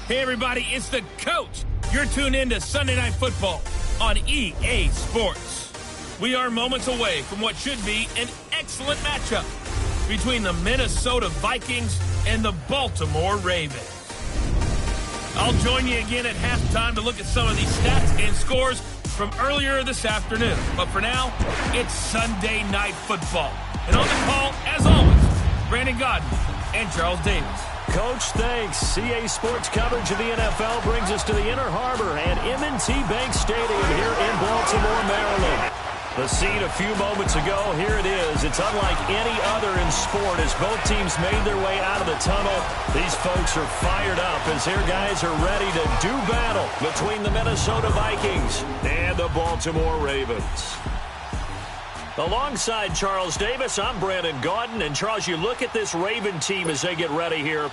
Hey, everybody, it's the coach. You're tuned in to Sunday Night Football on EA Sports. We are moments away from what should be an excellent matchup between the Minnesota Vikings and the Baltimore Ravens. I'll join you again at halftime to look at some of these stats and scores from earlier this afternoon. But for now, it's Sunday Night Football. And on the call, as always, Brandon Godden and Charles Davis. Coach, thanks. CA Sports coverage of the NFL brings us to the Inner Harbor and M&T Bank Stadium here in Baltimore, Maryland. The scene a few moments ago, here it is. It's unlike any other in sport as both teams made their way out of the tunnel. These folks are fired up as their guys are ready to do battle between the Minnesota Vikings and the Baltimore Ravens. Alongside Charles Davis, I'm Brandon Gaudin. And Charles, you look at this Raven team as they get ready here.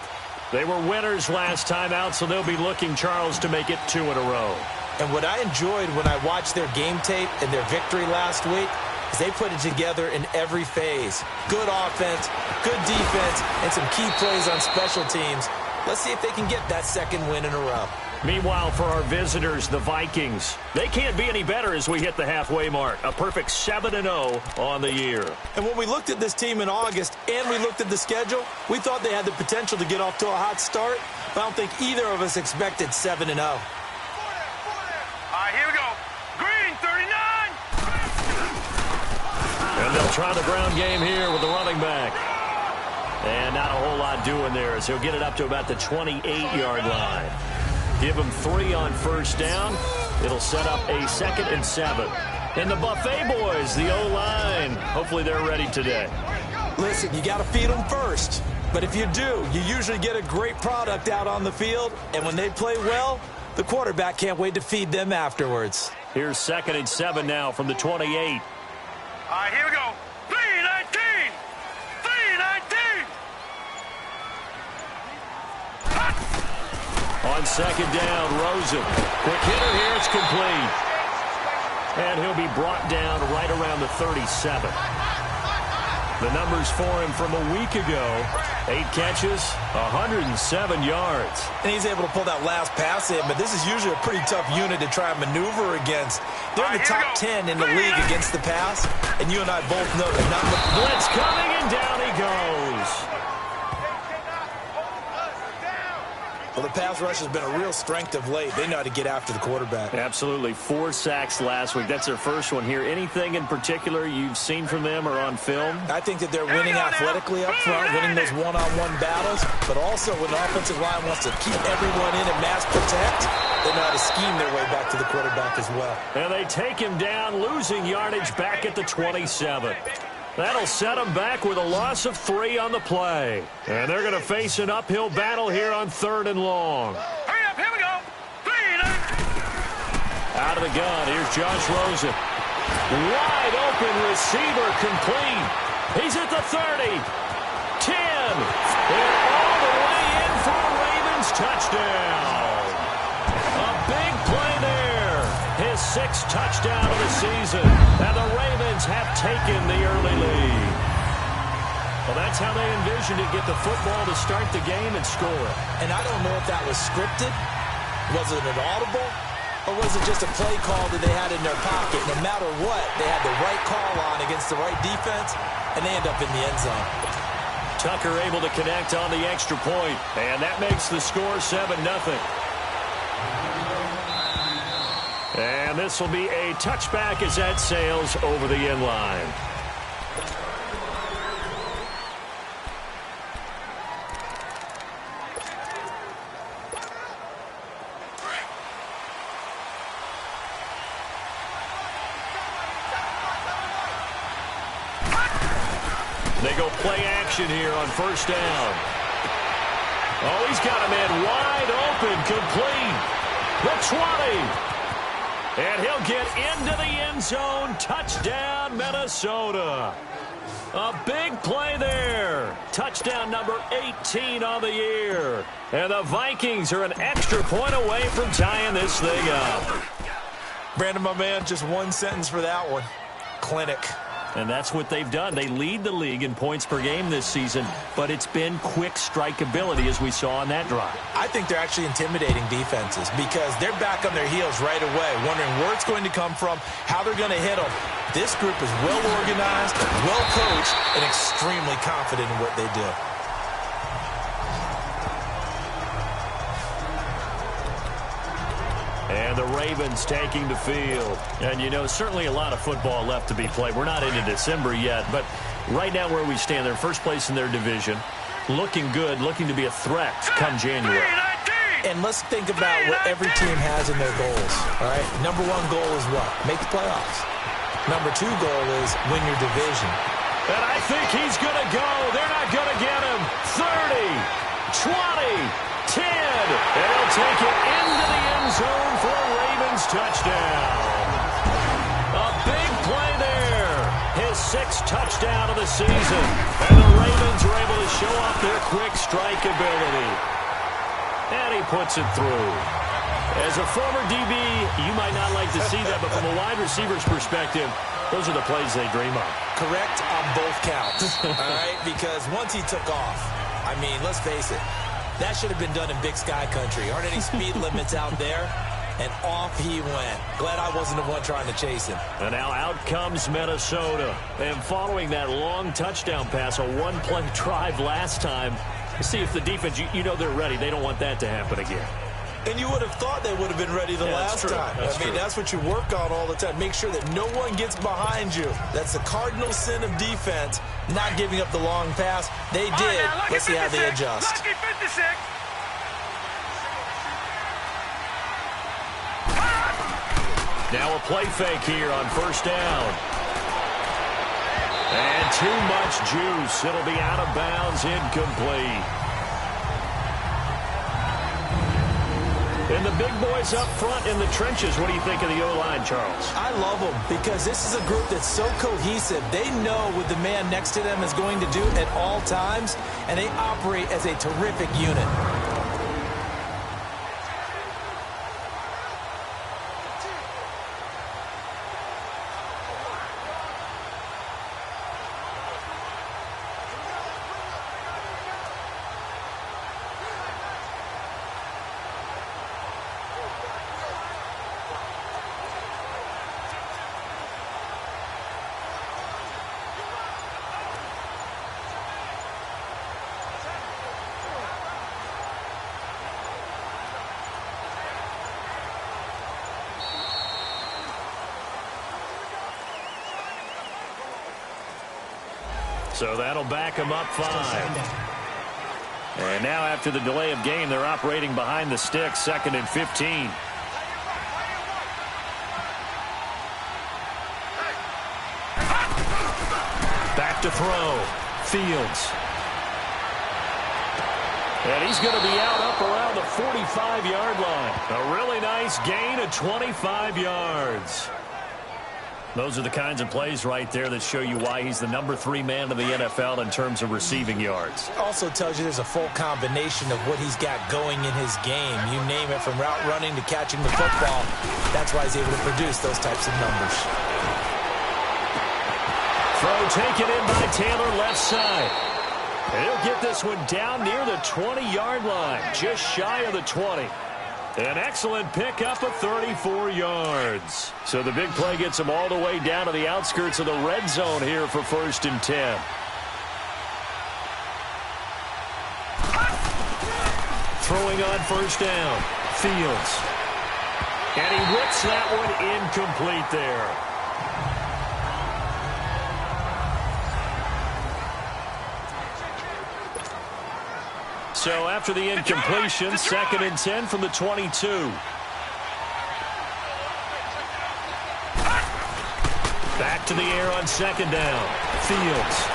They were winners last time out, so they'll be looking, Charles, to make it 2 in a row. And what I enjoyed when I watched their game tape and their victory last week is they put it together in every phase. Good offense, good defense, and some key plays on special teams. Let's see if they can get that second win in a row. Meanwhile, for our visitors, the Vikings, they can't be any better as we hit the halfway mark. A perfect 7-0 on the year. And when we looked at this team in August and we looked at the schedule, we thought they had the potential to get off to a hot start. But I don't think either of us expected 7-0. All right, here we go. Green, 39. And they'll try the ground game here with the running back. And not a whole lot doing there as he'll get it up to about the 28-yard line. Give him 3 on first down. It'll set up a 2nd and 7. And the Buffet boys, the O-line, hopefully they're ready today. Listen, you got to feed them first. But if you do, you usually get a great product out on the field. And when they play well, the quarterback can't wait to feed them afterwards. Here's 2nd and 7 now from the 28. All right, here we go. 3-19. 3-19. On 2nd down, Rosen. Quick hitter here, it's complete. And he'll be brought down right around the 37. The numbers for him from a week ago, 8 catches, 107 yards. And he's able to pull that last pass in, but this is usually a pretty tough unit to try and maneuver against. They're in the top 10 in the league against the pass, and you and I both know they're not. Blitz coming, and down he goes. Well, the pass rush has been a real strength of late. They know how to get after the quarterback. Absolutely. 4 sacks last week. That's their first one here. Anything in particular you've seen from them or on film? I think that they're winning athletically up front, winning those one-on-one battles, but also when the offensive line wants to keep everyone in and mass protect, they know how to scheme their way back to the quarterback as well. And they take him down, losing yardage back at the 27. That'll set them back with a loss of 3 on the play. And they're going to face an uphill battle here on 3rd and long. Hurry up, here we go. 3-19. Out of the gun, here's Josh Rosen. Wide open receiver complete. He's at the 30. 10. And all the way in for a Ravens touchdown. A big play there. His 6th touchdown of the season. And the Ravens have taken the early lead. Well, that's how they envisioned it, get the football to start the game and score. And I don't know if that was scripted. Was it an audible? Or was it just a play call that they had in their pocket? No matter what, they had the right call on against the right defense, and they end up in the end zone. Tucker able to connect on the extra point, and that makes the score 7-0. And this will be a touchback as that sails over the end line. They go play action here on first down. Oh, he's got a man wide open, complete. The 20. And he'll get into the end zone. Touchdown, Minnesota. A big play there. Touchdown number 18 on the year. And the Vikings are an extra point away from tying this thing up. Brandon, my man, just one sentence for that one. Clinic. And that's what they've done. They lead the league in points per game this season, but it's been quick strike ability as we saw on that drive. I think they're actually intimidating defenses because they're back on their heels right away, wondering where it's going to come from, how they're going to hit them. This group is well organized, well coached, and extremely confident in what they do. And the Ravens taking the field. And, you know, certainly a lot of football left to be played. We're not into December yet, but right now where we stand, they're first place in their division. Looking good, looking to be a threat come January. And let's think about what every team has in their goals, all right? Number one goal is what? Make the playoffs. Number two goal is win your division. And I think he's going to go. They're not going to get him. 30, 20, 10, and he'll take it into the end zone for a Ravens touchdown. A big play there. His sixth touchdown of the season. And the Ravens are able to show off their quick strike ability. And he puts it through. As a former DB, you might not like to see that, but from a wide receiver's perspective, those are the plays they dream of. Correct on both counts, all right? Because once he took off, I mean, let's face it, that should have been done in Big Sky Country. Aren't any speed limits out there? And off he went. Glad I wasn't the one trying to chase him. And now out comes Minnesota. And following that long touchdown pass, a one-play drive last time, see if the defense, you know they're ready. They don't want that to happen again. And you would have thought they would have been ready the last time. I mean, that's what you work on all the time. Make sure that no one gets behind you. That's the cardinal sin of defense, not giving up the long pass. They did. Let's see how they adjust. Now a play fake here on first down. And too much juice. It'll be out of bounds, incomplete. And the big boys up front in the trenches. What do you think of the O-line, Charles? I love them because this is a group that's so cohesive. They know what the man next to them is going to do at all times, and they operate as a terrific unit. So that'll back them up 5. And now after the delay of game, they're operating behind the sticks, 2nd and 15. Back to throw. Fields. And he's going to be out up around the 45-yard line. A really nice gain of 25 yards. Those are the kinds of plays right there that show you why he's the number 3 man in the NFL in terms of receiving yards. Also tells you there's a full combination of what he's got going in his game. You name it, from route running to catching the football. That's why he's able to produce those types of numbers. Throw taken in by Taylor, left side. And he'll get this one down near the 20-yard line, just shy of the 20. An excellent pickup of 34 yards. So the big play gets him all the way down to the outskirts of the red zone here for 1st and 10. Throwing on first down. Fields. And he whips that one incomplete there. So after the incompletion, 2nd and 10 from the 22. Back to the air on 2nd down. Fields.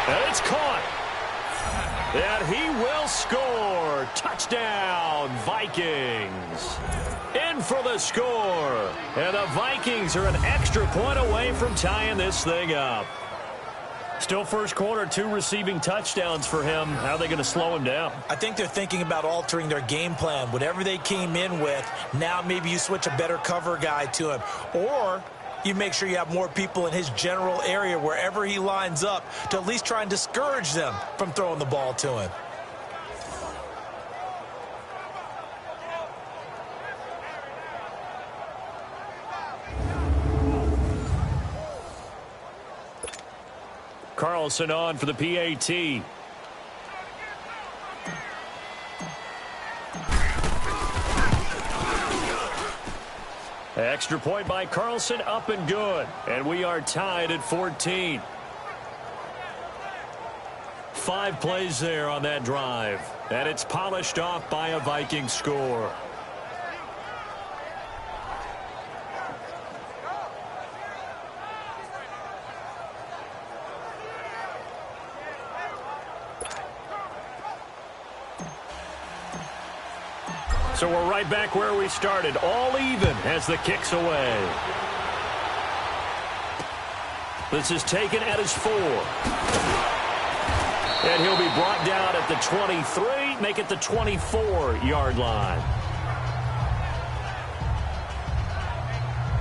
And it's caught. And he will score. Touchdown, Vikings. In for the score. And the Vikings are an extra point away from tying this thing up. Still first quarter, 2 receiving touchdowns for him. How are they going to slow him down? I think they're thinking about altering their game plan. Whatever they came in with, now maybe you switch a better cover guy to him. Or you make sure you have more people in his general area wherever he lines up to at least try and discourage them from throwing the ball to him. Carlson on for the PAT. Extra point by Carlson, up and good. And we are tied at 14. 5 plays there on that drive. And it's polished off by a Viking score. So we're right back where we started, all even as the kick's away. This is taken at his 4. And he'll be brought down at the 23, make it the 24-yard line.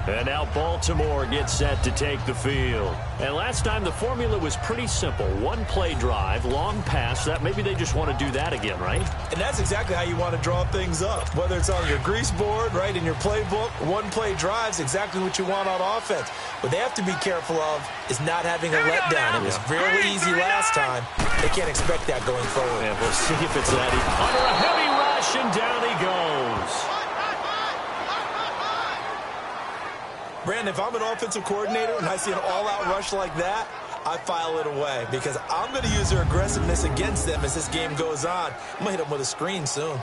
And now Baltimore gets set to take the field. And last time the formula was pretty simple. 1-play drive, long pass. That maybe they just want to do that again, right? And that's exactly how you want to draw things up. Whether it's on your grease board, right, in your playbook, 1-play drive's exactly what you want on offense. What they have to be careful of is not having a letdown. It was really easy last time. They can't expect that going forward. And we'll see if it's that. Under a heavy rush, and down he goes. Brandon, if I'm an offensive coordinator and I see an all-out rush like that, I file it away because I'm going to use their aggressiveness against them as this game goes on. I'm going to hit them with a screen soon.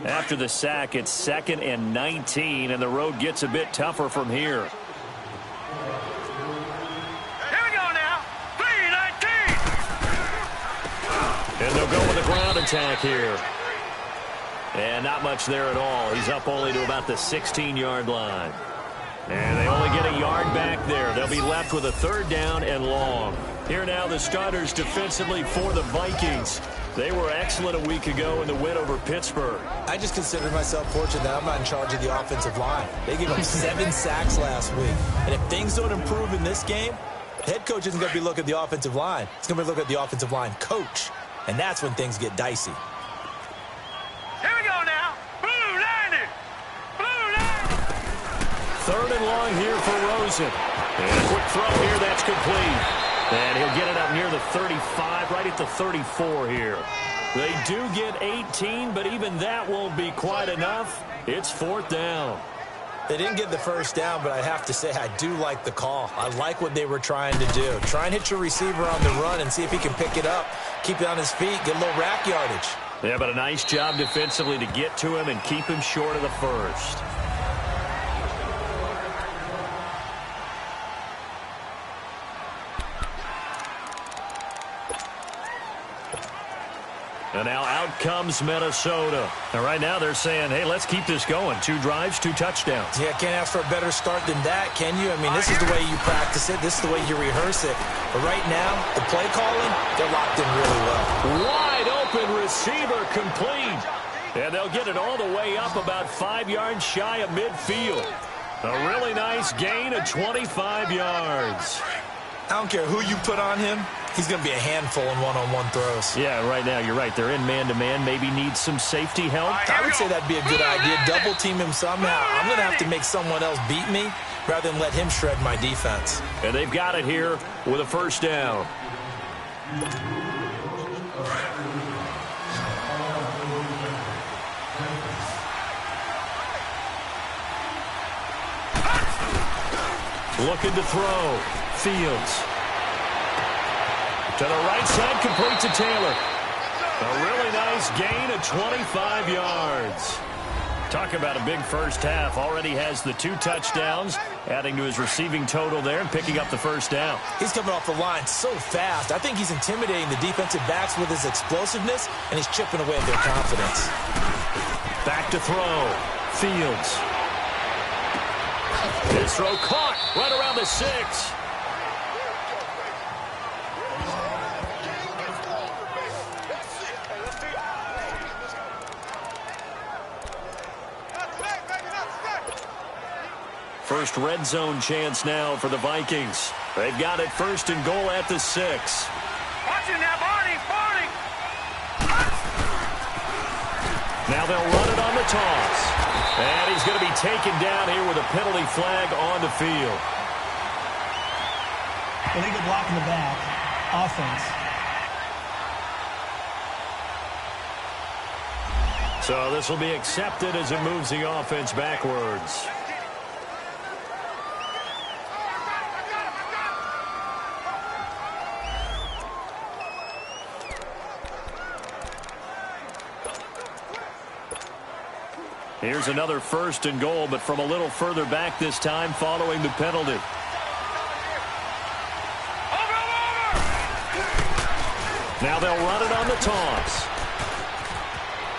After the sack, it's 2nd and 19, and the road gets a bit tougher from here. Here we go now. 3-19. And they'll go with a ground attack here. And not much there at all. He's up only to about the 16-yard line. And they only get a yard back there. They'll be left with a 3rd down and long. Here now the starters defensively for the Vikings. They were excellent a week ago in the win over Pittsburgh. I just consider myself fortunate that I'm not in charge of the offensive line. They gave up 7 sacks last week. And if things don't improve in this game, the head coach isn't going to be looking at the offensive line. He's going to be looking at the offensive line coach. And that's when things get dicey. Here we go now. Blue 90. Blue 90. 3rd and long here for Rosen. And a quick throw here, that's complete. And he'll get it up near the 35, right at the 34 here. They do get 18, but even that won't be quite enough. It's 4th down. They didn't get the 1st down, but I have to say I do like the call. I like what they were trying to do. Try and hit your receiver on the run and see if he can pick it up, keep it on his feet, get a little rack yardage. Yeah, but a nice job defensively to get to him and keep him short of the 1st. And now out comes Minnesota. And right now they're saying, hey, let's keep this going. 2 drives, 2 touchdowns. Yeah, can't ask for a better start than that, can you? I mean, this is the way you practice it. This is the way you rehearse it. But right now, the play calling, they're locked in really well. Wide open receiver complete. And they'll get it all the way up about 5 yards shy of midfield. A really nice gain of 25 yards. I don't care who you put on him. He's going to be a handful in one-on-one throws. Yeah, right now, you're right. They're in man-to-man. Maybe need some safety help. I would say that'd be a good idea. Double team him somehow. I'm going to have to make someone else beat me rather than let him shred my defense. And they've got it here with a 1st down. Looking to throw. Fields. To the right side, complete to Taylor. A really nice gain of 25 yards. Talk about a big first half. Already has the 2 touchdowns, adding to his receiving total there and picking up the 1st down. He's coming off the line so fast. I think he's intimidating the defensive backs with his explosiveness, and he's chipping away at their confidence. Back to throw. Fields. His throw caught right around the 6. First red zone chance now for the Vikings. They've got it first and goal at the 6. Watch it now, Barney. Now they'll run it on the toss. And he's going to be taken down here with a penalty flag on the field. Illegal block in the back. Offense. So this will be accepted as it moves the offense backwards. Here's another first and goal, but from a little further back this time following the penalty. Now they'll run it on the toss.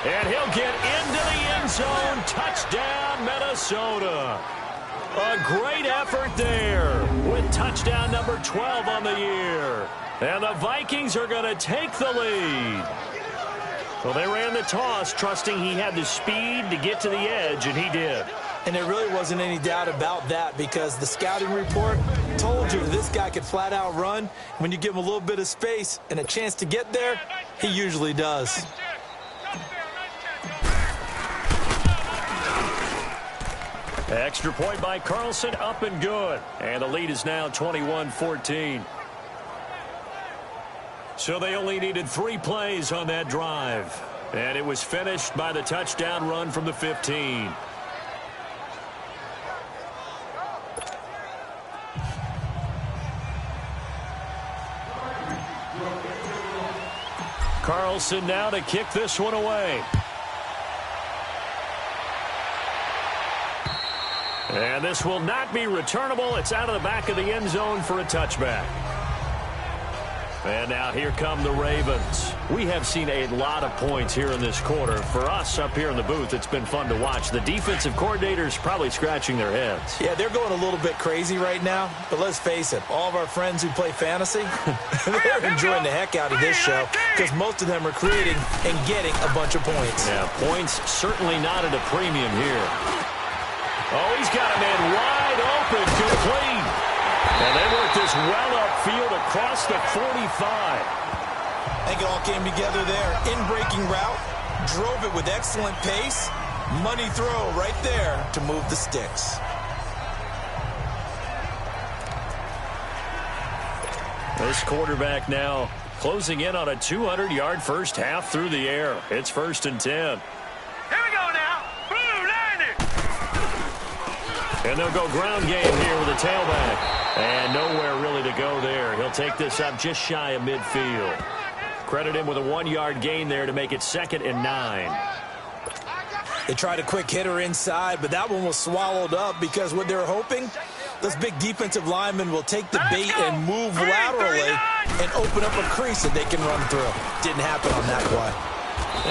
And he'll get into the end zone. Touchdown, Minnesota. A great effort there with touchdown number 12 on the year. And the Vikings are going to take the lead. Well, they ran the toss, trusting he had the speed to get to the edge, and he did. And there really wasn't any doubt about that because the scouting report told you this guy could flat out run. When you give him a little bit of space and a chance to get there, he usually does. Extra point by Carlson, up and good. And the lead is now 21-14. So they only needed 3 plays on that drive. And it was finished by the touchdown run from the 15. Carlson now to kick this one away. And this will not be returnable. It's out of the back of the end zone for a touchback. And now here come the Ravens. We have seen a lot of points here in this quarter. For us up here in the booth, it's been fun to watch. The defensive coordinators probably scratching their heads. Yeah, they're going a little bit crazy right now. But let's face it, all of our friends who play fantasy, they're enjoying the heck out of this show because most of them are creating and getting a bunch of points. Yeah, points certainly not at a premium here. Oh, he's got a man wide open, complete. And they work this well upfield across the 45. I think it all came together there. In-breaking route, drove it with excellent pace. Money throw right there to move the sticks. This quarterback now closing in on a 200-yard first half through the air. It's 1st and 10. Here we go now. Blue, line it. And they'll go ground game here with a tailback. And nowhere really to go there. He'll take this up just shy of midfield. Credit him with a 1-yard gain there to make it 2nd and 9. They tried a quick hitter inside, but that one was swallowed up because what they're hoping, those big defensive linemen will take the bait and move laterally and open up a crease that they can run through. Didn't happen on that play.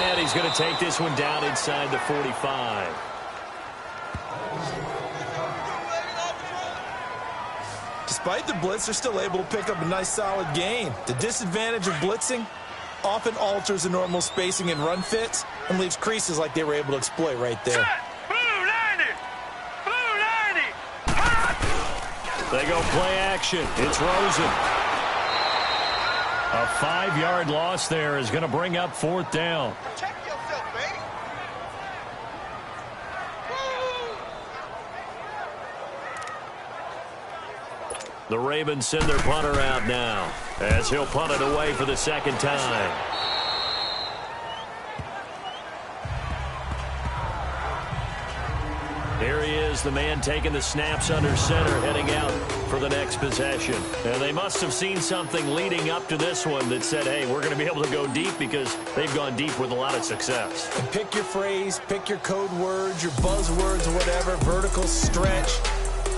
And he's going to take this one down inside the 45. Despite the blitz, they're still able to pick up a nice solid gain. The disadvantage of blitzing often alters the normal spacing and run fits and leaves creases like they were able to exploit right there. Blue, line it. Blue, line it. They go play action. It's Rosen. A 5-yard loss there is going to bring up 4th down. Check yourself, baby. The Ravens send their punter out now as he'll punt it away for the 2nd time. Here he is, the man taking the snaps under center, heading out for the next possession. And they must have seen something leading up to this one that said, hey, we're going to be able to go deep because they've gone deep with a lot of success. And pick your phrase, pick your code words, your buzzwords, whatever, vertical stretch,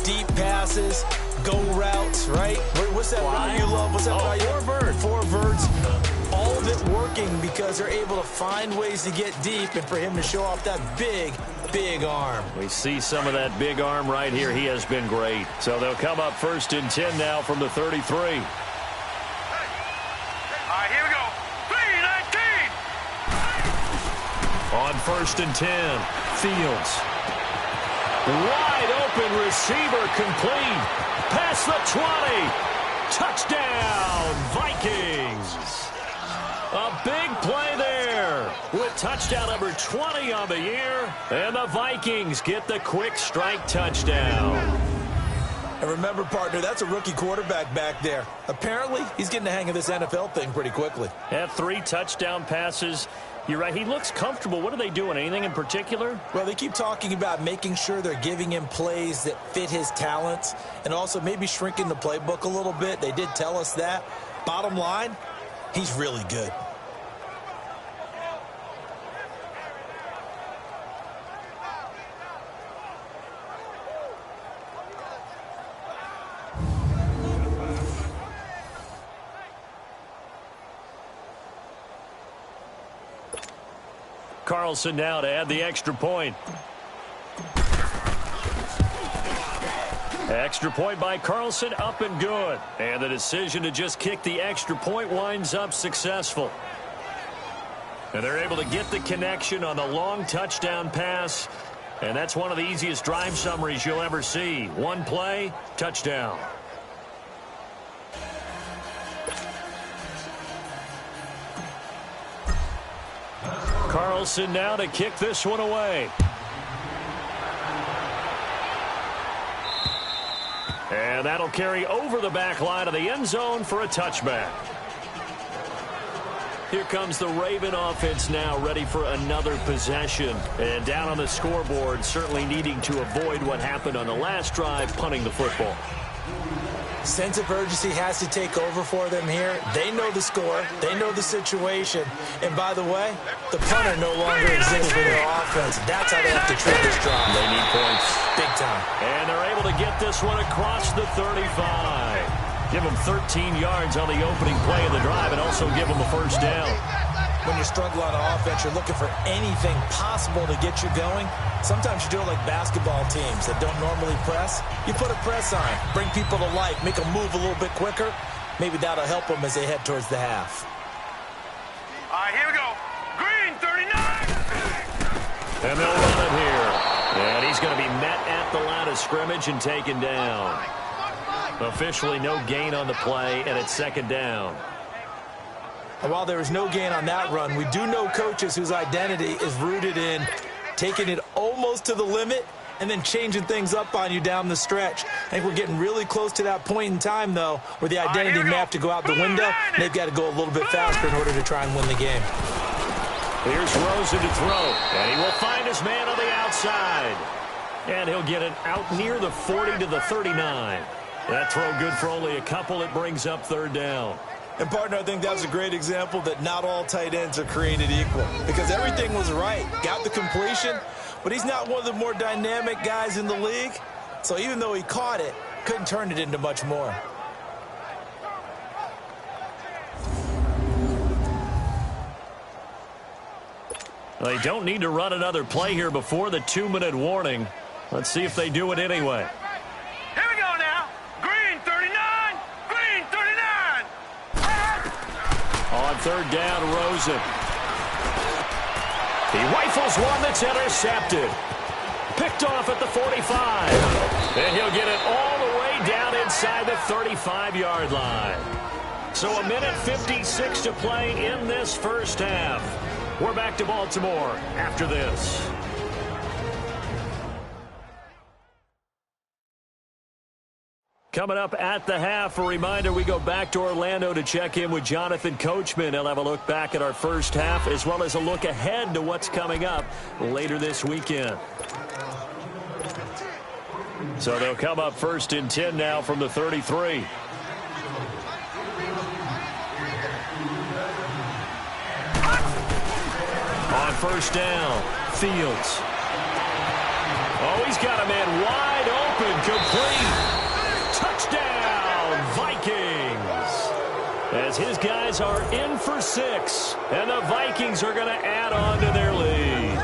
deep passes, go routes, right? What's that route you love? What's that route you love? 4 verts. 4 verts. All of it working because they're able to find ways to get deep and for him to show off that big, big arm. We see some of that big arm right here. He has been great. So they'll come up 1st and 10 now from the 33. All right, here we go. 3-19. On 1st and 10, Fields. Wide open receiver complete. Past the 20. Touchdown, Vikings. A big play there with touchdown number 20 on the year. And the Vikings get the quick strike touchdown. And remember, partner, that's a rookie quarterback back there. Apparently, he's getting the hang of this NFL thing pretty quickly. Had 3 touchdown passes. You're right, he looks comfortable. What are they doing? Anything in particular? Well, they keep talking about making sure they're giving him plays that fit his talents and also maybe shrinking the playbook a little bit. They did tell us that. Bottom line, he's really good. Carlson now to add the extra point. Extra point by Carlson, up and good. And the decision to just kick the extra point winds up successful. And they're able to get the connection on the long touchdown pass. And that's one of the easiest drive summaries you'll ever see. One play, touchdown. Carlson now to kick this one away. And that'll carry over the back line of the end zone for a touchback. Here comes the Raven offense now, ready for another possession. And down on the scoreboard, certainly needing to avoid what happened on the last drive, punting the football. Sense of urgency has to take over for them here. They know the score. They know the situation. And by the way, the punter no longer exists for their offense. That's how they have to treat this drive. They need points. Big time. And they're able to get this one across the 35. Give them 13 yards on the opening play of the drive and also give them a first down. When you struggle on offense, you're looking for anything possible to get you going. Sometimes you do it like basketball teams that don't normally press. You put a press on, bring people to life, make them move a little bit quicker. Maybe that'll help them as they head towards the half. All right, here we go. Green, 39. And they'll run it here. And he's going to be met at the line of scrimmage and taken down. Officially no gain on the play, and it's second down. And while there is no gain on that run, we do know coaches whose identity is rooted in taking it almost to the limit and then changing things up on you down the stretch. I think we're getting really close to that point in time, though, where the identity may have to go out the window, and they've got to go a little bit faster in order to try and win the game. Here's Rosen to throw, and he will find his man on the outside. And he'll get it out near the 40 to the 39. That throw good for only a couple. It brings up third down. And, partner, I think that was a great example that not all tight ends are created equal because everything was right. Got the completion, but he's not one of the more dynamic guys in the league. So even though he caught it, couldn't turn it into much more. They don't need to run another play here before the 2-minute warning. Let's see if they do it anyway. Here we go now. Green, 39. Green, 39. On third down, Rosen. He rifles one that's intercepted. Picked off at the 45. And he'll get it all the way down inside the 35-yard line. So a minute 56 to play in this first half. We're back to Baltimore after this. Coming up at the half, a reminder, we go back to Orlando to check in with Jonathan Coachman. He'll have a look back at our first half as well as a look ahead to what's coming up later this weekend. So they'll come up first and 10 now from the 33. On first down, Fields. Oh, he's got a man wide open, complete. Touchdown, Vikings. As his guys are in for 6, and the Vikings are going to add on to their lead.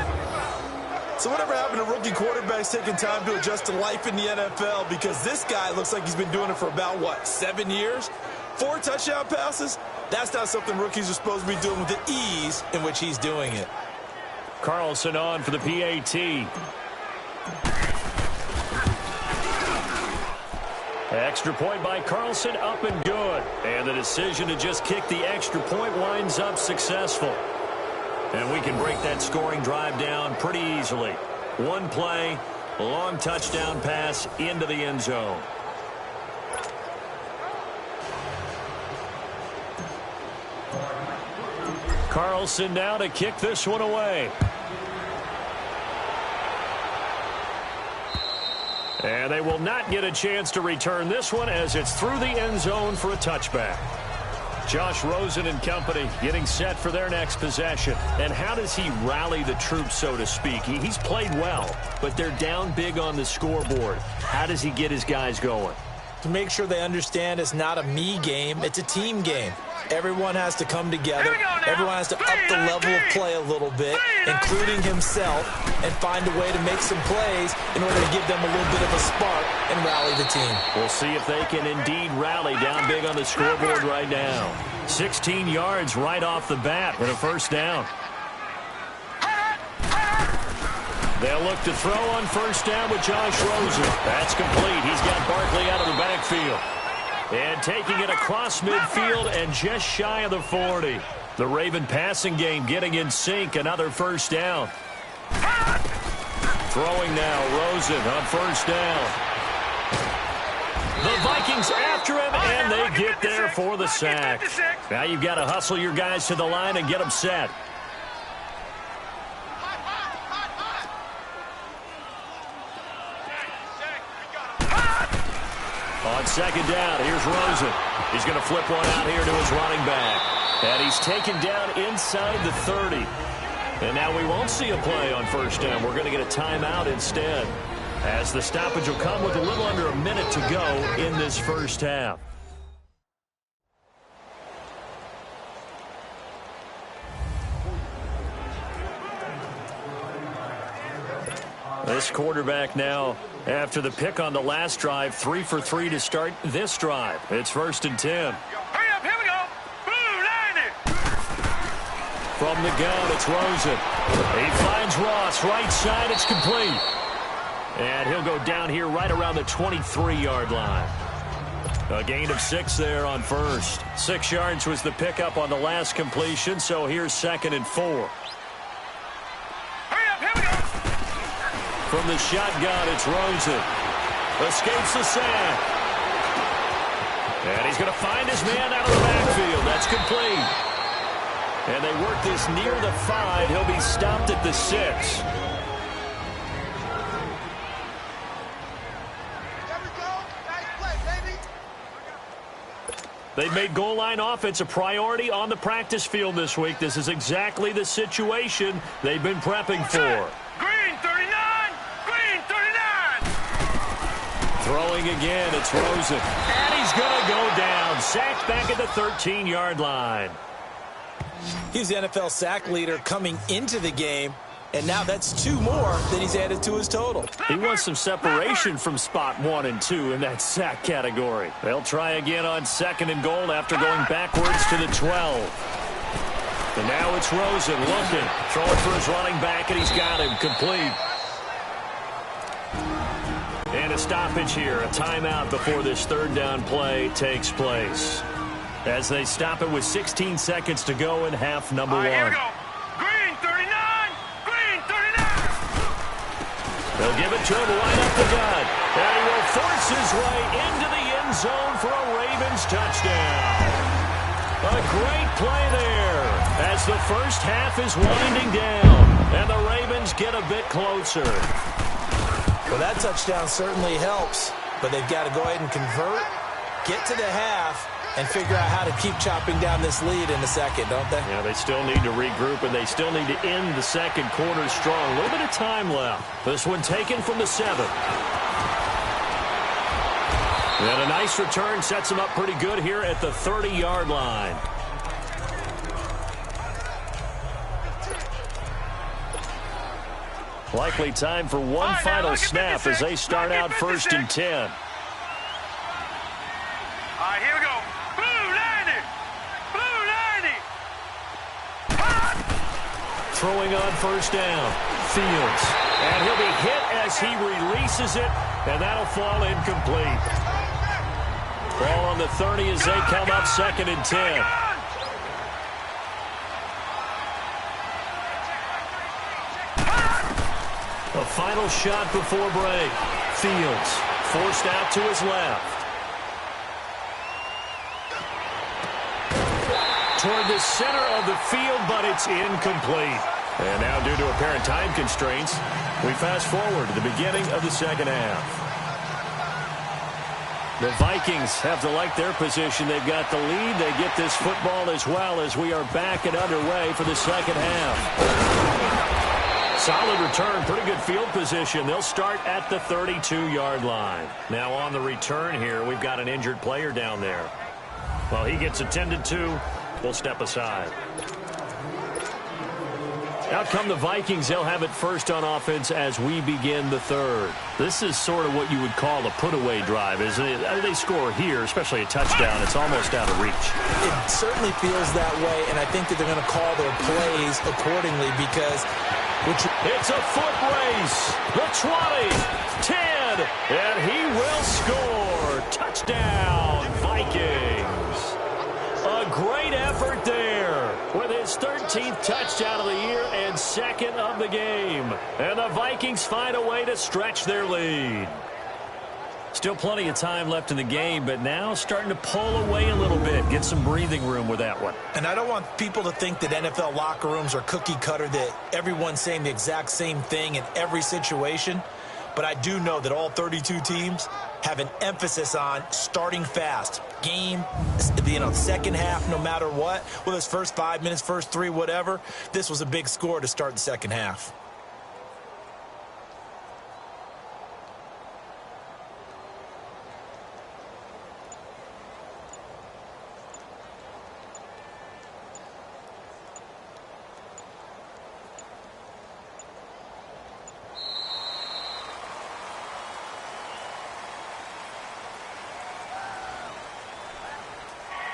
So whatever happened to rookie quarterbacks taking time to adjust to life in the NFL? Because this guy looks like he's been doing it for about, 7 years? 4 touchdown passes? That's not something rookies are supposed to be doing with the ease in which he's doing it. Carlson on for the PAT. Extra point by Carlson, up and good. And the decision to just kick the extra point winds up successful. And we can break that scoring drive down pretty easily. One play, a long touchdown pass into the end zone. Carlson now to kick this one away. And they will not get a chance to return this one as it's through the end zone for a touchback. Josh Rosen and company getting set for their next possession. And how does he rally the troops, so to speak? He's played well, but they're down big on the scoreboard. How does he get his guys going? To make sure they understand it's not a me game, it's a team game. Everyone has to come together. Everyone has to up the level of play a little bit, including himself, and find a way to make some plays in order to give them a little bit of a spark and rally the team. We'll see if they can indeed rally down big on the scoreboard right now. 16 yards right off the bat with a first down. They'll look to throw on first down with Josh Rosen. That's complete. He's got Barkley out of the backfield. And taking it across midfield and just shy of the 40. The Raven passing game getting in sync. Another first down. Throwing now, Rosen on first down. The Vikings after him, and they get there for the sack. Now you've got to hustle your guys to the line and get them set. On second down, here's Rosen. He's going to flip one out here to his running back. And he's taken down inside the 30. And now we won't see a play on first down. We're going to get a timeout instead, as the stoppage will come with a little under a minute to go in this first half. This quarterback now, after the pick on the last drive, 3 for 3 to start this drive. It's 1st and 10. Hurry up, here we go. Blue 90. From the gun, it's Rosen. He finds Ross, right side, it's complete. And he'll go down here right around the 23-yard line. A gain of 6 there on first. 6 yards was the pickup on the last completion, so here's 2nd and 4. Hurry up, here we go. From the shotgun, it's Rosen. Escapes the sack. And he's going to find his man out of the backfield. That's complete. And they work this near the 5. He'll be stopped at the 6. They've made goal line offense a priority on the practice field this week. This is exactly the situation they've been prepping for. Green 39. Green 39. Throwing again, it's Rosen. And he's going to go down. Sacked back at the 13-yard line. He's the NFL sack leader coming into the game, and now that's 2 more than he's added to his total. He wants some separation from spot 1 and 2 in that sack category. They'll try again on 2nd and goal after going backwards to the 12. And now it's Rosen looking, throwing for his running back, and he's got him complete. And a stoppage here, a timeout before this 3rd down play takes place, as they stop it with 16 seconds to go in half number 1. Here we go. Green 39. Green 39. They'll give it to him right up the gut. And he will force his way into the end zone for a Ravens touchdown. A great play there as the first half is winding down. And the Ravens get a bit closer. Well, that touchdown certainly helps, but they've got to go ahead and convert, get to the half, and figure out how to keep chopping down this lead in the second, don't they? Yeah, they still need to regroup, and they still need to end the second quarter strong. A little bit of time left. This one taken from the 7. And a nice return sets them up pretty good here at the 30-yard line. Likely time for one final snap as they start out 1st and 10. All right, here we go. Blue 90. Blue 90. Throwing on first down. Fields. And he'll be hit as he releases it, and that'll fall incomplete. Ball on the 30 as they come up 2nd and 10. A final shot before break. Fields forced out to his left. Toward the center of the field, but it's incomplete. And now, due to apparent time constraints, we fast forward to the beginning of the second half. The Vikings have to like their position. They've got the lead. They get this football as well as we are back and underway for the second half. Solid return, pretty good field position. They'll start at the 32-yard line. Now on the return here, we've got an injured player down there. While he gets attended to, we'll step aside. Out come the Vikings. They'll have it first on offense as we begin the third. This is sort of what you would call a put-away drive, isn't it? They score here, especially a touchdown. It's almost out of reach. It certainly feels that way, and I think that they're going to call their plays accordingly because it's a foot race. The 20, 10, and he will score. Touchdown, Vikings. A great effort there with his 13th touchdown of the year and 2nd of the game. And the Vikings find a way to stretch their lead. Still plenty of time left in the game, but now starting to pull away a little bit. Get some breathing room with that one. And I don't want people to think that NFL locker rooms are cookie cutter, that everyone's saying the exact same thing in every situation. But I do know that all 32 teams have an emphasis on starting fast. Game, second half, no matter what. Whether it's first 5 minutes, first 3, whatever. This was a big score to start the second half.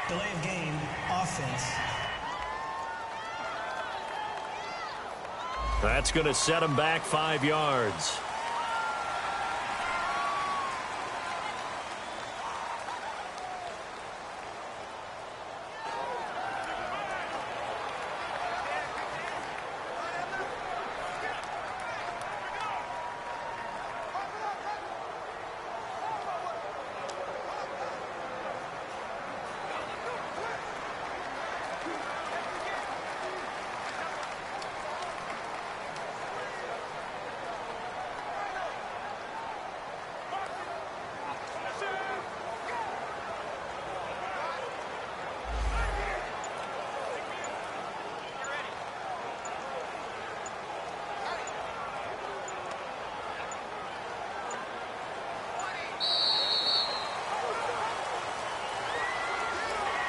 Delay of game, offense. That's going to set him back 5 yards.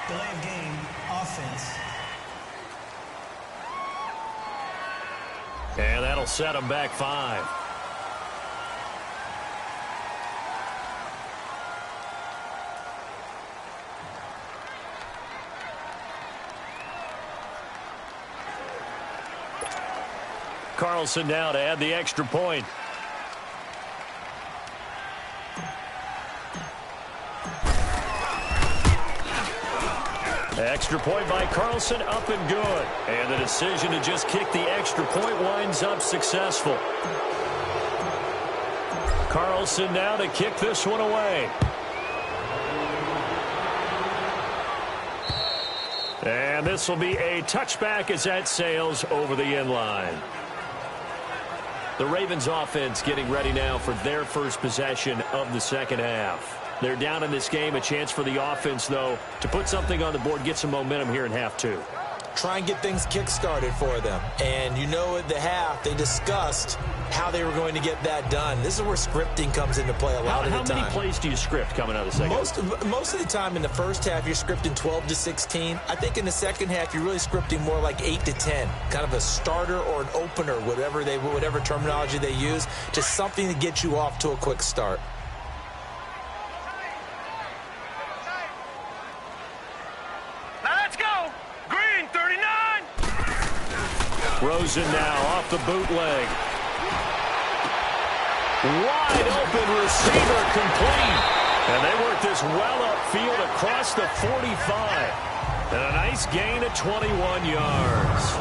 Delay of game, offense. And that'll set him back 5. Carlson now to add the extra point. Extra point by Carlson, up and good. And the decision to just kick the extra point winds up successful. Carlson now to kick this one away. And this will be a touchback as that sails over the end line. The Ravens offense getting ready now for their first possession of the second half. They're down in this game. A chance for the offense, though, to put something on the board, get some momentum here in half 2. Try and get things kick-started for them. And you know at the half, they discussed how they were going to get that done. This is where scripting comes into play a lot of the time. How many plays do you script coming out of the second half? Most of the time in the first half, you're scripting 12 to 16. I think in the second half, you're really scripting more like 8 to 10. Kind of a starter or an opener, whatever terminology they use, just something to get you off to a quick start. Rosen now off the bootleg. Wide open receiver complete. And they work this well upfield across the 45. And a nice gain of 21 yards.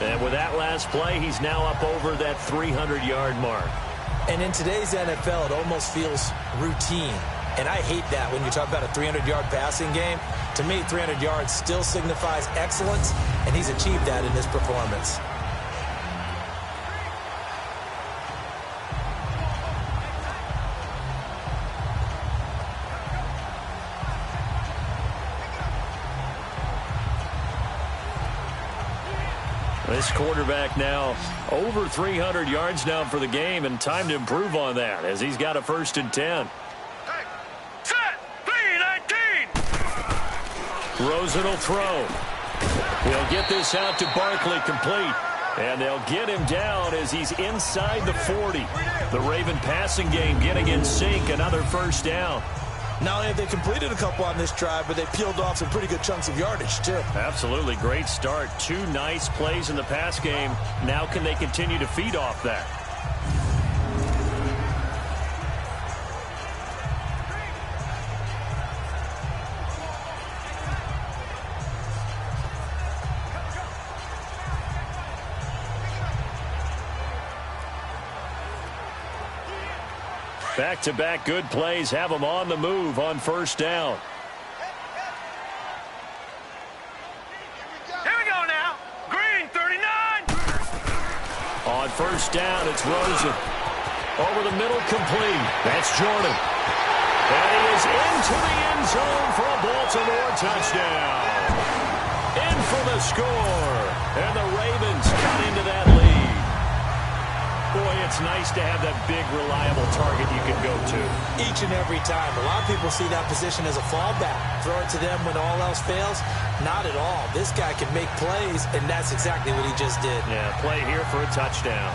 And with that last play, he's now up over that 300-yard mark. And in today's NFL, it almost feels routine. And I hate that when you talk about a 300-yard passing game. To me, 300 yards still signifies excellence, and he's achieved that in this performance. This quarterback now over 300 yards now for the game, and time to improve on that as he's got a 1st and 10. Set. 3-19. Rosen will throw. He'll get this out to Barkley, complete. And they'll get him down as he's inside the 40. The Raven passing game getting in sync, another 1st down. Not only have they completed a couple on this drive, but they peeled off some pretty good chunks of yardage, too. Absolutely. Great start. 2 nice plays in the pass game. Now can they continue to feed off that? Back-to-back good plays have them on the move on 1st down. Here we go now. Green, 39. On 1st down, it's Rosen. Over the middle, complete. That's Jordan. And he is into the end zone for a Baltimore touchdown. In for the score. And the Ravens cut into that lead. Boy, it's nice to have that big, reliable target you can go to. Each and every time. A lot of people see that position as a fallback. Throw it to them when all else fails. Not at all. This guy can make plays, and that's exactly what he just did. Yeah, play here for a touchdown.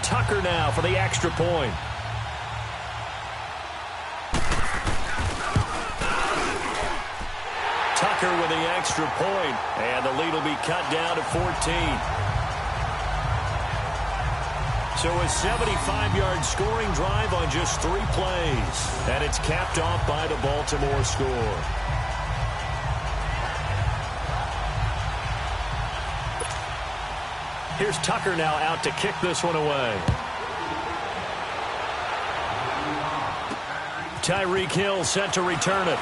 Tucker now for the extra point. Tucker with the extra point, and the lead will be cut down to 14. So a 75-yard scoring drive on just 3 plays, and it's capped off by the Baltimore score. Here's Tucker now out to kick this one away. Tyreek Hill set to return it.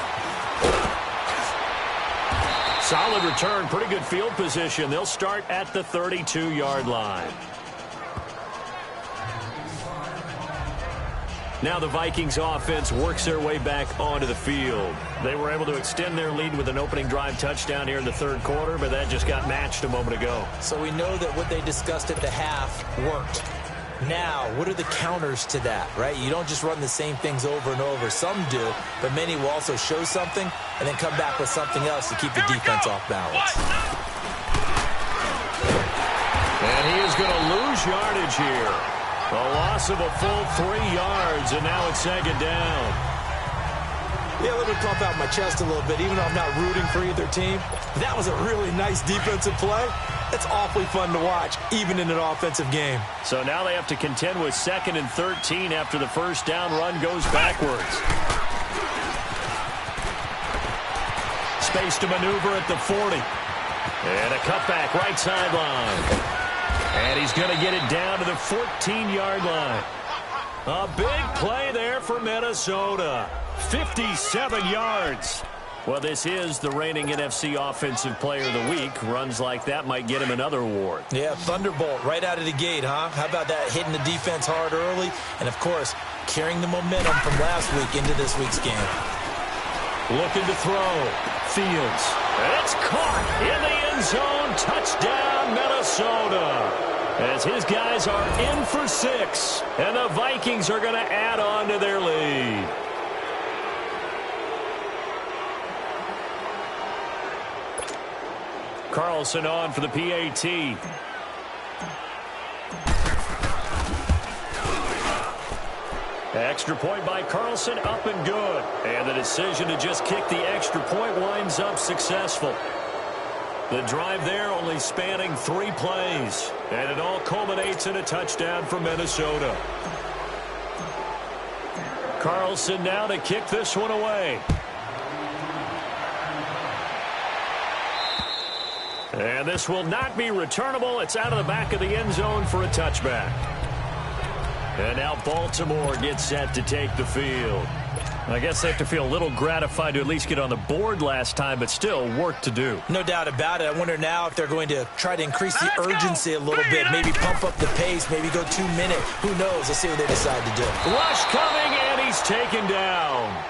Solid return, pretty good field position. They'll start at the 32-yard line. Now the Vikings offense works their way back onto the field. They were able to extend their lead with an opening drive touchdown here in the 3rd quarter, but that just got matched a moment ago. So we know that what they discussed at the half worked. Now, what are the counters to that, right? You don't just run the same things over and over. Some do, but many will also show something and then come back with something else to keep the defense off balance. And he is going to lose yardage here. A loss of a full 3 yards, and now it's 2nd down. Yeah, let me pump out my chest a little bit, even though I'm not rooting for either team. That was a really nice defensive play. It's awfully fun to watch, even in an offensive game. So now they have to contend with 2nd and 13 after the 1st down run goes backwards. Space to maneuver at the 40. And a cutback right sideline. And he's going to get it down to the 14-yard line. A big play there for Minnesota. 57 yards. Well, this is the reigning NFC Offensive Player of the Week. Runs like that might get him another award. Yeah, thunderbolt right out of the gate, huh? How about that, hitting the defense hard early? And, of course, carrying the momentum from last week into this week's game. Looking to throw. Fields. And it's caught in the end zone. Touchdown, Minnesota. As his guys are in for 6. And the Vikings are going to add on to their lead. Carlson on for the PAT. Extra point by Carlson, up and good. And the decision to just kick the extra point winds up successful. The drive there only spanning 3 plays. And it all culminates in a touchdown for Minnesota. Carlson now to kick this one away. And this will not be returnable. It's out of the back of the end zone for a touchback. And now Baltimore gets set to take the field. I guess they have to feel a little gratified to at least get on the board last time, but still work to do. No doubt about it. I wonder now if they're going to try to increase the urgency a little bit, maybe pump up the pace, maybe go 2 minute. Who knows? Let's see what they decide to do. Rush coming, and he's taken down.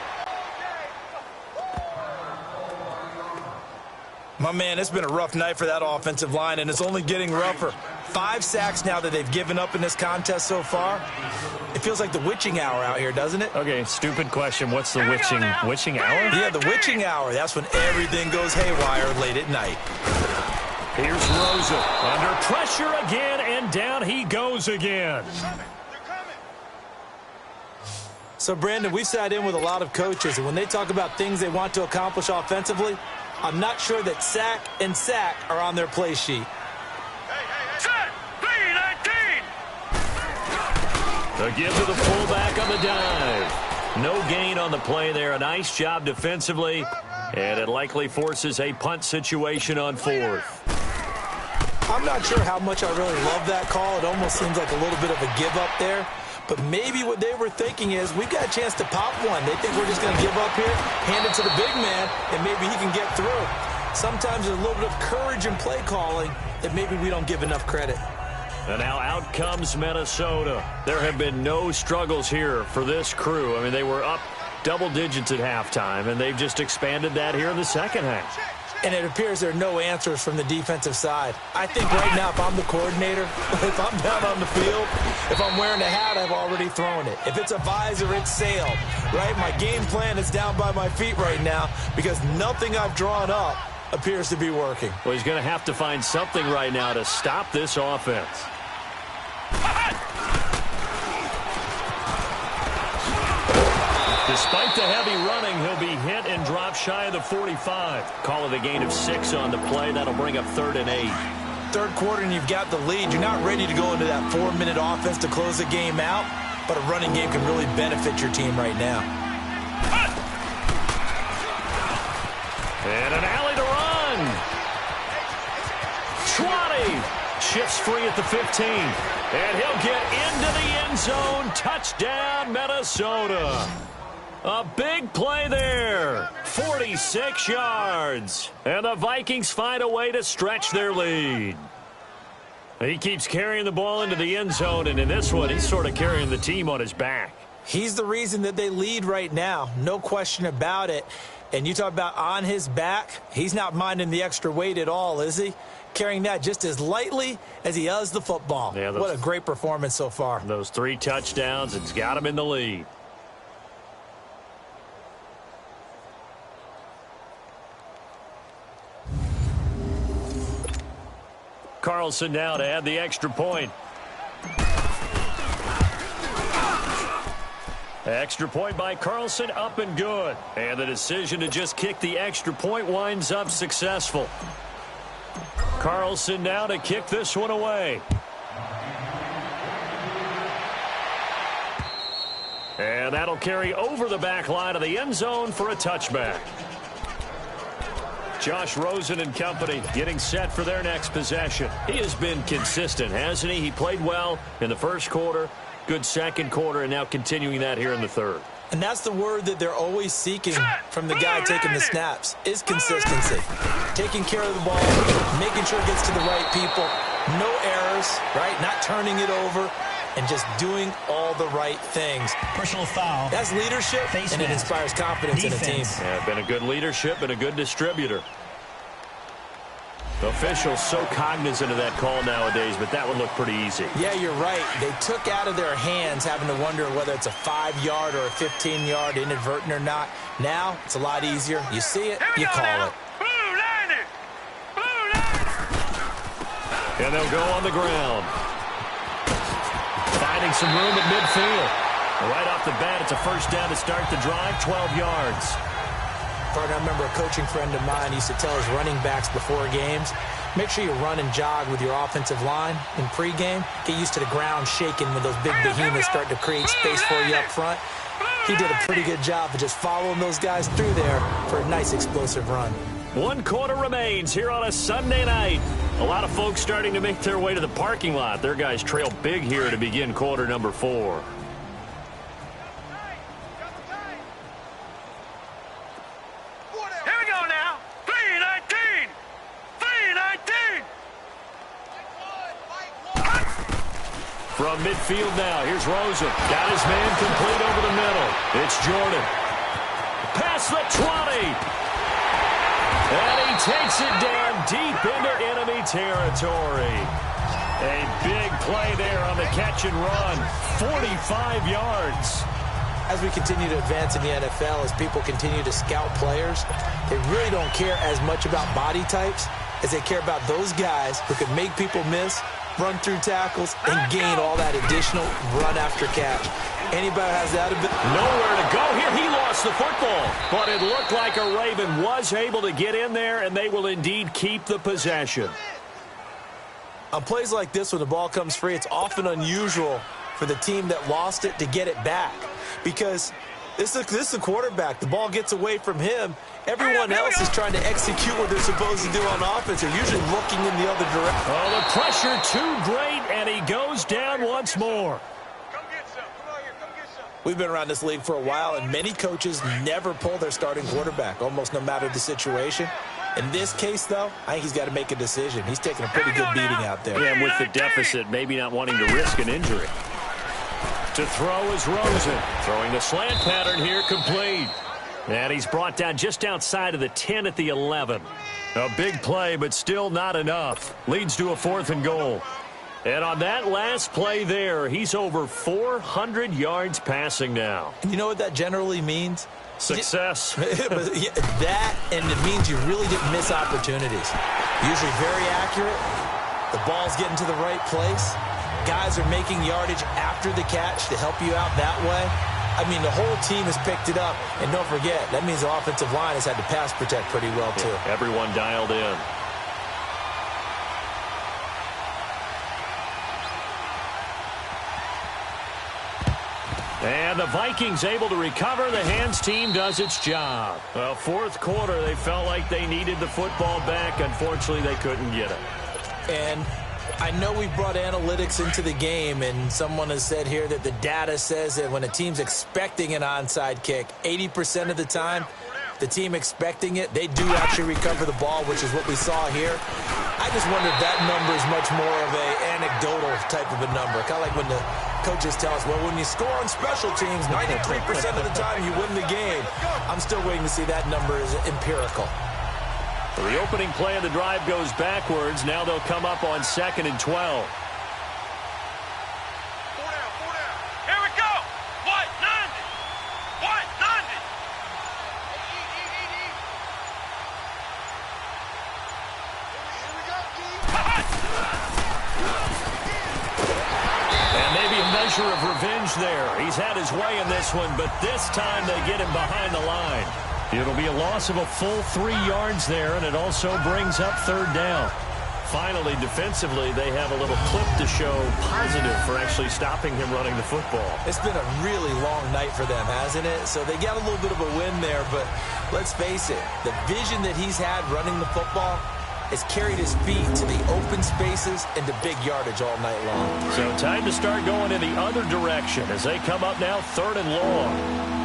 My man, it's been a rough night for that offensive line, and it's only getting rougher. 5 sacks now that they've given up in this contest so far. It feels like the witching hour out here, doesn't it? Okay, stupid question. What's the witching hour? Yeah, the witching hour. That's when everything goes haywire late at night. Here's Rosa. Under pressure again, and down he goes again. So, Brandon, we've sat in with a lot of coaches, and when they talk about things they want to accomplish offensively, I'm not sure that sack and sack are on their play sheet. Set, B-19. A give to the fullback on the dive. No gain on the play there. A nice job defensively, and it likely forces a punt situation on 4th. I'm not sure how much I really love that call. It almost seems like a little bit of a give up there. But maybe what they were thinking is, we've got a chance to pop one. They think we're just going to give up here, hand it to the big man, and maybe he can get through. Sometimes there's a little bit of courage in play calling that maybe we don't give enough credit. And now out comes Minnesota. There have been no struggles here for this crew. I mean, they were up double digits at halftime, and they've just expanded that here in the second half. And it appears there are no answers from the defensive side. I think right now, if I'm the coordinator, if I'm down on the field, if I'm wearing a hat, I've already thrown it. If it's a visor, it's sailed, right? My game plan is down by my feet right now because nothing I've drawn up appears to be working. Well, he's going to have to find something right now to stop this offense. Despite the heavy running, he'll be hit and drop shy of the 45. Call it a gain of 6 on the play. That'll bring up 3rd and 8. Third quarter and you've got the lead. You're not ready to go into that 4-minute offense to close the game out, but a running game can really benefit your team right now. And an alley to run. 20. Shifts free at the 15. And he'll get into the end zone. Touchdown, Minnesota. A big play there. 46 yards. And the Vikings find a way to stretch their lead. He keeps carrying the ball into the end zone, and in this one, he's sort of carrying the team on his back. He's the reason that they lead right now. No question about it. And you talk about on his back, he's not minding the extra weight at all, is he? Carrying that just as lightly as he does the football. Yeah, what a great performance so far. Those 3 touchdowns, it's got him in the lead. Carlson now to add the extra point. Extra point by Carlson, up and good. And the decision to just kick the extra point winds up successful. Carlson now to kick this one away. And that'll carry over the back line of the end zone for a touchback. Josh Rosen and company getting set for their next possession. He has been consistent, hasn't he? He played well in the first quarter, good second quarter, and now continuing that here in the third. And that's the word that they're always seeking from the guy taking the snaps, is consistency. Taking care of the ball, making sure it gets to the right people, no errors, right? Not turning it over, and just doing all the right things. Personal foul. That's leadership, and it inspires confidence in a team. Yeah, been a good leadership and a good distributor. Officials so cognizant of that call nowadays, but that would look pretty easy. Yeah, you're right. They took out of their hands having to wonder whether it's a 5-yard or a 15-yard, inadvertent or not. Now, it's a lot easier. You see it, you call it. Blue line. Blue line. And they'll go on the ground. Finding some room at midfield. Right off the bat, it's a first down to start the drive, 12 yards. I remember a coaching friend of mine used to tell his running backs before games, make sure you run and jog with your offensive line in pregame. Get used to the ground shaking when those big behemoths start to create space for you up front. He did a pretty good job of just following those guys through there for a nice explosive run. 1 quarter remains here on a Sunday night. A lot of folks starting to make their way to the parking lot. Their guys trail big here to begin quarter number 4. Here we go now. 3-19. 3-19. From midfield now, here's Rosen. Got his man complete over the middle. It's Jordan. Past the 20. And he takes it down deep into enemy territory. A big play there on the catch and run. 45 yards. As we continue to advance in the NFL, as people continue to scout players, they really don't care as much about body types as they care about those guys who can make people miss, run through tackles, and gain all that additional run after catch. Anybody has that ability? Nowhere to go here. He lost the football. But it looked like a Raven was able to get in there, and they will indeed keep the possession. On plays like this, when the ball comes free, it's often unusual for the team that lost it to get it back. Because this is the quarterback. The ball gets away from him. Everyone else is trying to execute what they're supposed to do on offense. They're usually looking in the other direction. Oh, the pressure too great, and he goes down once more. Come get some. Come on here. Come get some. We've been around this league for a while, and many coaches never pull their starting quarterback, almost no matter the situation. In this case, though, I think he's got to make a decision. He's taking a pretty good beating out there. Yeah, and with the deficit, maybe not wanting to risk an injury. To throw is Rosen. Throwing the slant pattern here, complete. And he's brought down just outside of the 10 at the 11. A big play, but still not enough. Leads to a 4th and goal. And on that last play there, he's over 400 yards passing now. You know what that generally means? Success. That, and it means you really didn't miss opportunities. Usually very accurate. The ball's getting to the right place. Guys are making yardage after the catch to help you out that way. I mean, the whole team has picked it up. And don't forget, that means the offensive line has had to pass protect pretty well, too. Yeah, everyone dialed in. And the Vikings able to recover. The hands team does its job. Well, 4th quarter, they felt like they needed the football back. Unfortunately, they couldn't get it. And I know we brought analytics into the game, and someone has said here that the data says that when a team's expecting an onside kick, 80% of the time, the team expecting it, they do actually recover the ball, which is what we saw here. I just wonder if that number is much more of an anecdotal type of a number. Kind of like when the coaches tell us, well, when you score on special teams, 93% of the time you win the game. I'm still waiting to see that number is empirical. Well, the opening play of the drive goes backwards. Now they'll come up on 2nd and 12. 4 down. Here we go. What? 90. What? 90. Here we go, And maybe a measure of revenge there. He's had his way in this one, but this time they get him behind the line. It'll be a loss of a full 3 yards there, and it also brings up 3rd down. Finally, defensively, they have a little clip to show positive for actually stopping him running the football. It's been a really long night for them, hasn't it? So they got a little bit of a win there, but let's face it, the vision that he's had running the football has carried his feet to the open spaces and to big yardage all night long. So time to start going in the other direction as they come up now 3rd and long.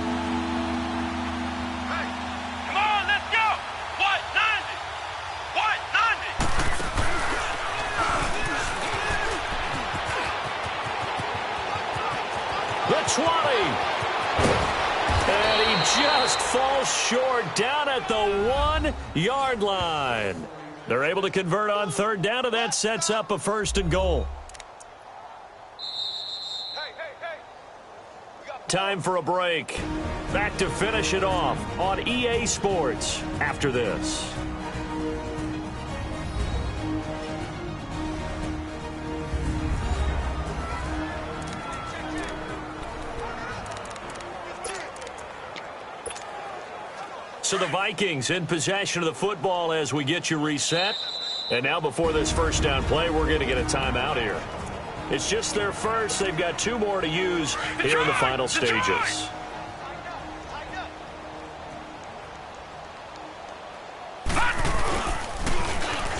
The 20. And he just falls short down at the 1-yard line. They're able to convert on 3rd down, and that sets up a 1st and goal. Time for a break. Back to finish it off on EA Sports after this. So the Vikings in possession of the football as we get you reset. And now before this first down play, we're going to get a timeout here. It's just their first. They've got 2 more to use here in the final stages.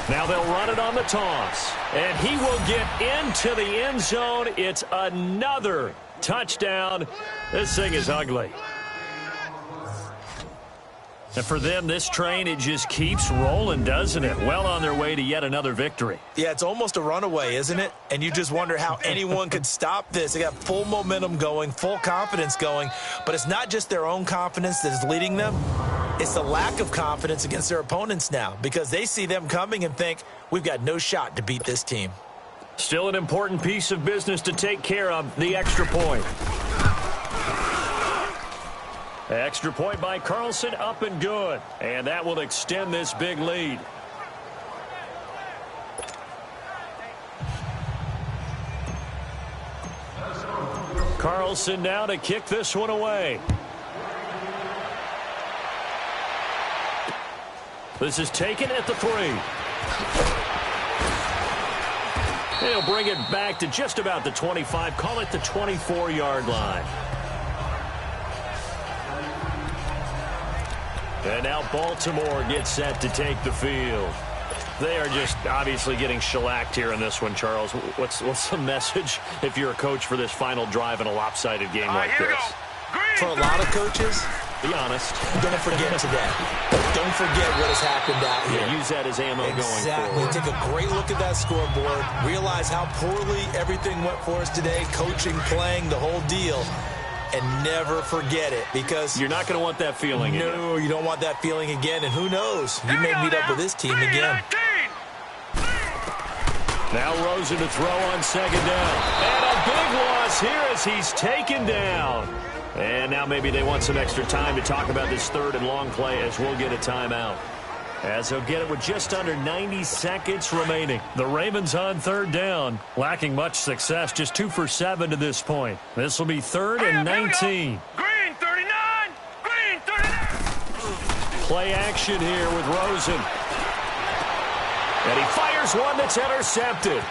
Now they'll run it on the toss. And he will get into the end zone. It's another touchdown. This thing is ugly. And for them, this train, it just keeps rolling, doesn't it? Well on their way to yet another victory. Yeah, it's almost a runaway, isn't it? And you just wonder how anyone could stop this. They got full momentum going, full confidence going. But it's not just their own confidence that is leading them. It's the lack of confidence against their opponents now because they see them coming and think, we've got no shot to beat this team. Still an important piece of business to take care of, the extra point. Extra point by Carlson, up and good. And that will extend this big lead. Carlson now to kick this one away. This is taken at the 3. He'll bring it back to just about the 25. Call it the 24-yard line. And now Baltimore gets set to take the field. They are just obviously getting shellacked here in this one, Charles. What's the message if you're a coach for this final drive in a lopsided game like this? For a lot of coaches, be honest. Don't forget today. Don't forget what has happened out here. Yeah, use that as ammo going forward. Take a great look at that scoreboard. Realize how poorly everything went for us today. Coaching, playing, the whole deal. And never forget it because you're not going to want that feeling again. No, you don't want that feeling again. And who knows? You may meet up with this team again. Now Rosen to throw on second down. And a big loss here as he's taken down. And now maybe they want some extra time to talk about this third and long play as we'll get a timeout. As they'll get it with just under 90 seconds remaining. The Ravens on third down, lacking much success, just 2 for 7 to this point. This will be 3rd and 19. Green 39! Green 39! Play action here with Rosen. And he fires one that's intercepted.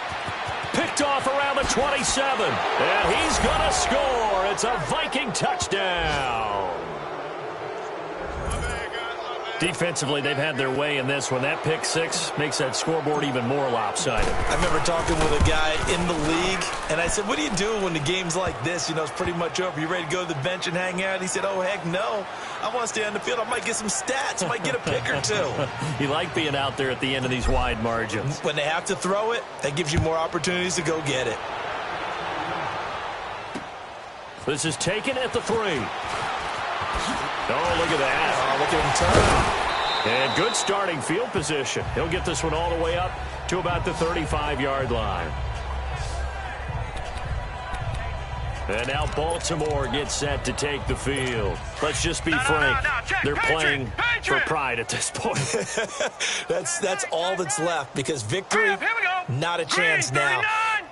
Picked off around the 27. And he's going to score. It's a Viking touchdown. Defensively, they've had their way in this one. That pick 6 makes that scoreboard even more lopsided. I remember talking with a guy in the league, and I said, what do you do when the game's like this? You know, it's pretty much over. You ready to go to the bench and hang out? He said, oh, heck no. I want to stay on the field. I might get some stats. I might get a pick or 2. You like being out there at the end of these wide margins. When they have to throw it, that gives you more opportunities to go get it. This is taken at the 3. Oh, look at that. Oh, look at him turn. And good starting field position. He'll get this one all the way up to about the 35-yard line. And now Baltimore gets set to take the field. Let's just be frank. They're playing for pride at this point. That's all that's left because victory, not a chance now.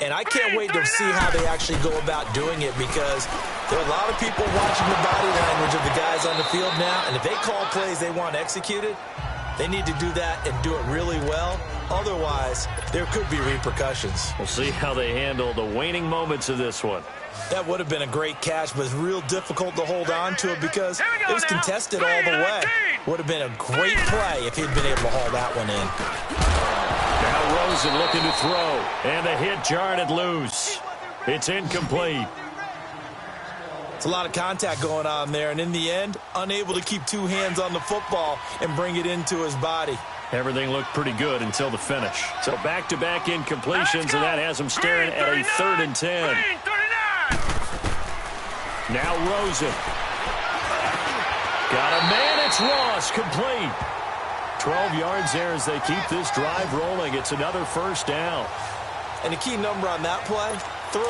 And I can't wait to see how they actually go about doing it because there are a lot of people watching the body language of the guys on the field now. And if they call plays they want executed, they need to do that and do it really well. Otherwise, there could be repercussions. We'll see how they handle the waning moments of this one. That would have been a great catch, but it's real difficult to hold on to it because it was contested all the way. Would have been a great play if he'd been able to haul that one in. Now Rosen looking to throw, and the hit jarred it loose. It's incomplete. It's a lot of contact going on there, and in the end, unable to keep 2 hands on the football and bring it into his body. Everything looked pretty good until the finish. So back-to-back incompletions, and that has him staring at a 3rd and 10. Now Rosen. Got a man, it's Ross, complete. 12 yards there as they keep this drive rolling. It's another first down. And the key number on that play, 3.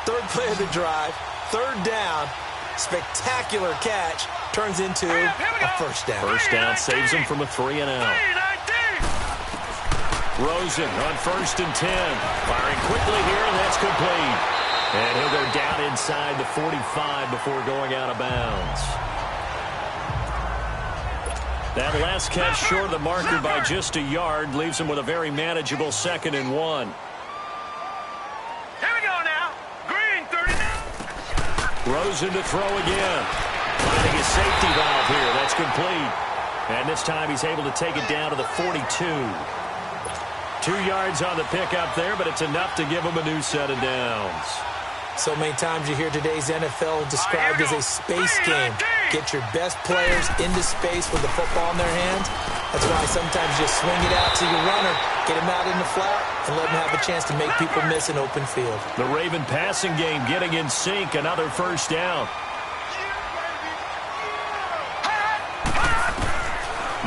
3rd play of the drive, 3rd down, spectacular catch, turns into a first down. First down saves him from a 3-and-out. Rosen on 1st and 10. Firing quickly here, and that's complete. And he'll go down inside the 45 before going out of bounds. That last catch short of the marker by just a yard leaves him with a very manageable 2nd and 1. Here we go now. Green 39. Rosen to throw again. Finding his safety valve here. That's complete. And this time he's able to take it down to the 42. 2 yards on the pickup there, but it's enough to give him a new set of downs. So many times you hear today's NFL described as a space game. Get your best players into space with the football in their hands. That's why sometimes you swing it out to your runner, get him out in the flat, and let him have a chance to make people miss an open field. The Raven passing game getting in sync. Another first down.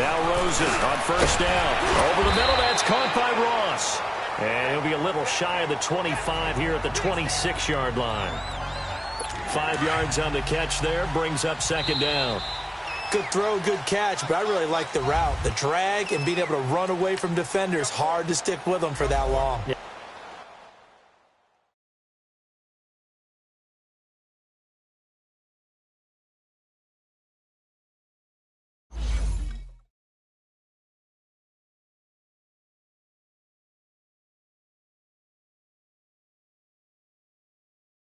Now Rosen on first down. Over the middle, that's caught by Ross. And he'll be a little shy of the 25 here at the 26-yard line. 5 yards on the catch there, brings up 2nd down. Good throw, good catch, but I really like the route. The drag and being able to run away from defenders, hard to stick with them for that long.